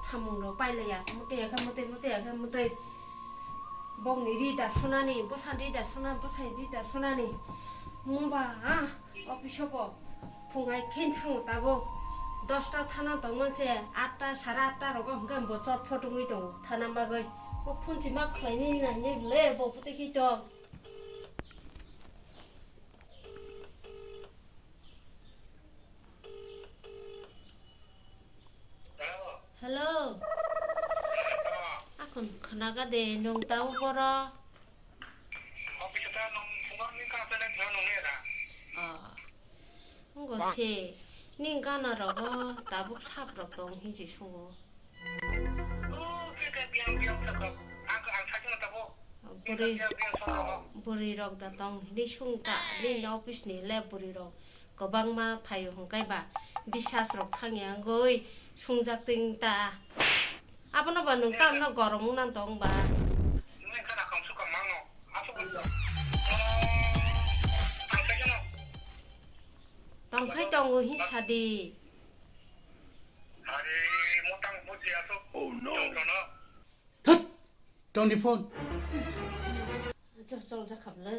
참은 로 빨래야 못해 봉니 리다 소나니 보산 리다 소나 보산 리다 소나니 몽바 어피셔버 봉아이 켄탕 따보 10টা থানা দংমনসে 8টা 8:30 রকম গাম বচত ফটোই দং থানা বাগৈ ও ফোনচি मा खलायनि नायनि ले बपुते खित हेलो आखन खनागा दे नों ताव बर 어피스타 놈 풍광님 카페는 저 놈이라 ngose ning gana rogo tabuk saprok dong hinji sungo 그게 비앙 사고 안 사진 같다고 buri rok da tong ni sungta ni office ni le buri rok gobang ma phayo hongkai ba bisas rok thangya goi sungjak ting ta abono ba nung ta no gorong nan tong ba 네 카나 감수가 망노 아프고 안 사진어 tong khai tong go hin sadi 아니 못당 못지야서 정도나 thất trong đi phone cho sol ra khập le